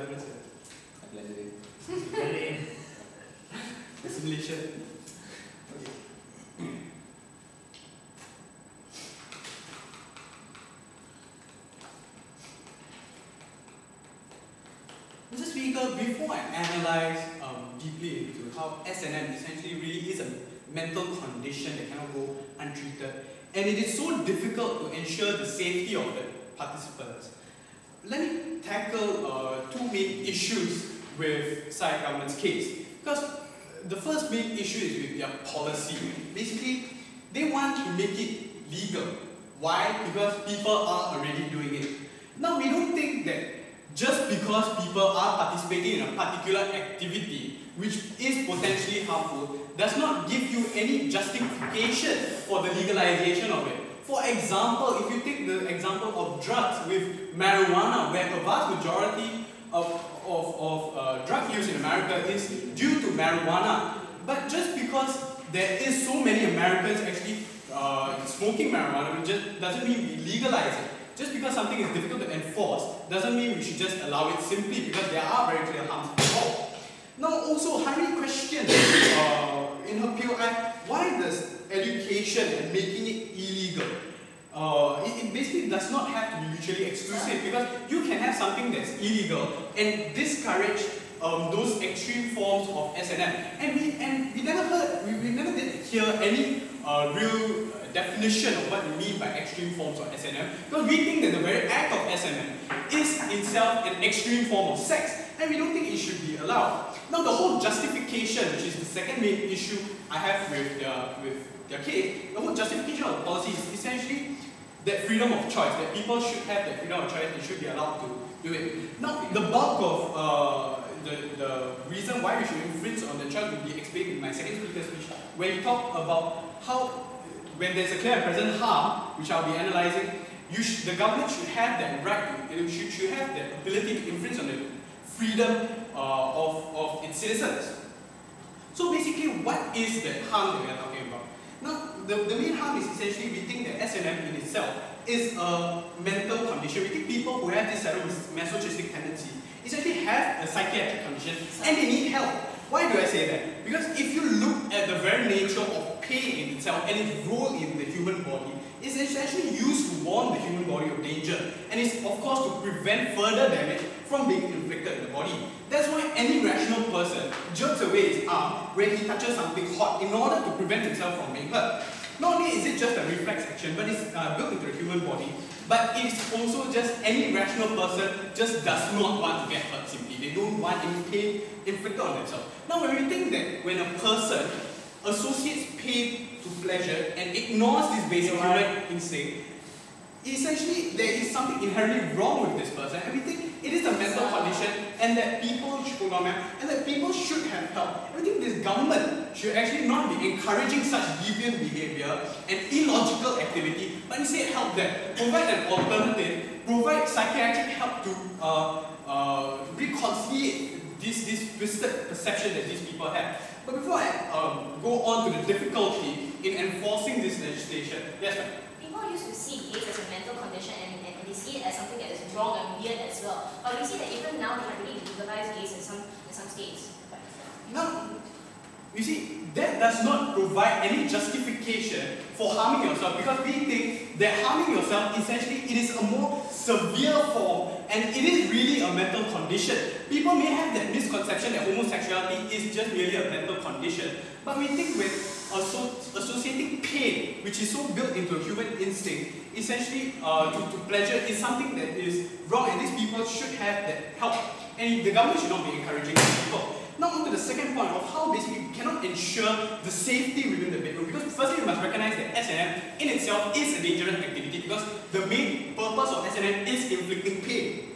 reference here? Legalize. The simulation. Okay. Mr. Speaker, before I analyze deeply into how SandM essentially really is a mental condition that cannot go untreated, and it is so difficult to ensure the safety of the participants, let me tackle two main issues with Thai government's case. Because the first main issue is with their policy. Basically, they want to make it legal. Why? Because people are already doing it. Now, we don't think that just because people are participating in a particular activity which is potentially harmful does not give you any justification for the legalization of it. For example, if you take the example of drugs with marijuana, where a vast majority of drug use in America is due to marijuana, but just because there is so many Americans actually smoking marijuana, it just doesn't mean we legalize it. Just because something is difficult to enforce doesn't mean we should just allow it simply because there are very clear harms involved. Now also, Hari questioned in her POI, why does education and making it illegal? It basically does not have to be mutually exclusive, because you can have something that's illegal and discourage those extreme forms of SandM. And we never did hear any real definition of what we mean by extreme forms of SandM, because we think that the very act of SandM is itself an extreme form of sex, and we don't think it should be allowed. Now the whole justification, which is the second main issue I have with their case, the whole justification of the policy is essentially that freedom of choice, that people should have that freedom of choice and should be allowed to do it. Now the bulk of the reason why we should infringe on the choice will be explained in my second speaker's speech, where we talk about how when there's a clear and present harm, which I'll be analyzing, the government should have that right, should have the ability to infringe on the freedom of its citizens. So basically, what is the harm that we are talking about? Now, the main harm is essentially we think that SandM in itself is a mental condition. We think people who have this masochistic tendency essentially have a psychiatric condition and they need help. Why do I say that? Because if you look at the very nature of pain in itself and its role in the human body, it's essentially used to warn the human body of danger, and it's of course to prevent further damage from being inflicted in the body. That's why any rational person jerks away his arm when he touches something hot in order to prevent himself from being hurt. Not only is it just a reflex action, but it's built into the human body, but it's also just any rational person just does not want to get hurt simply. They don't want any pain inflicted on themselves. Now when we think that when a person associates pain to pleasure and ignores this basic human instinct, essentially there is something inherently wrong with this person, and we think it is a mental condition and that people should have help. And we think this government should actually not be encouraging such deviant behavior and illogical activity, but instead help them, provide an alternative, provide psychiatric help to reconcile this twisted perception that these people have. But before I go on to the difficulty in enforcing this legislation, yes, ma'am? People used to see gays as a mental condition and they see it as something that is wrong and weird as well. But we see that even now they have really legalized gays in some states. Now, you see, that does not provide any justification for harming yourself, because we think that harming yourself, essentially, it is a more severe form and it is really a mental condition. People may have that misconception that homosexuality is just merely a mental condition, but we think with associating pain, which is so built into a human instinct, essentially to pleasure, is something that is wrong, and these people should have that help. And the government should not be encouraging these people. Now on to the second point of how basically we cannot ensure the safety within the bedroom, because firstly we must recognize that SandM in itself is a dangerous activity, because the main purpose of SandM is inflicting pain.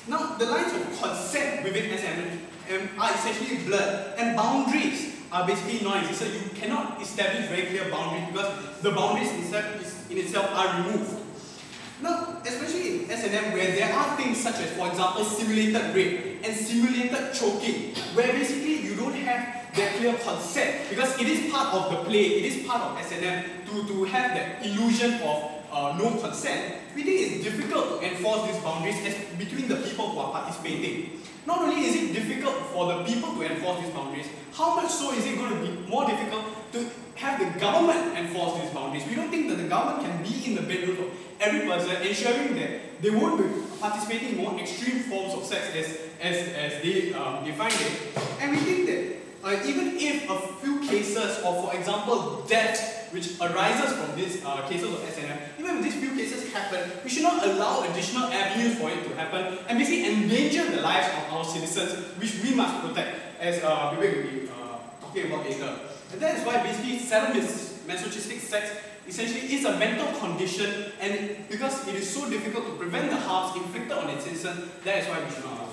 Now the lines of consent within SandM are essentially blurred, and boundaries are basically non-existent. You cannot establish very clear boundaries because the boundaries in itself are removed. Now, especially in SandM, where there are things such as, for example, simulated rape and simulated choking, where basically you don't have that clear consent, because it is part of the play, it is part of SandM to have that illusion of no consent, we think it's difficult to enforce these boundaries between the people who are participating. Not only is it difficult for the people to enforce these boundaries, how much so is it going to be more difficult to have the government enforce these boundaries? We don't think that the government can be in the bedroom of every person, ensuring that they won't be participating in more extreme forms of sex as they define it. And we think that even if a few cases, or for example death, which arises from these cases of SandM, even if these few cases happen, we should not allow additional avenues for it to happen and basically endanger the lives of our citizens, which we must protect, as Vivek will be talking about later. And that is why basically sadomasochistic sex essentially is a mental condition, and because it is so difficult to prevent the harms inflicted on its citizens, that is why we should not allow it.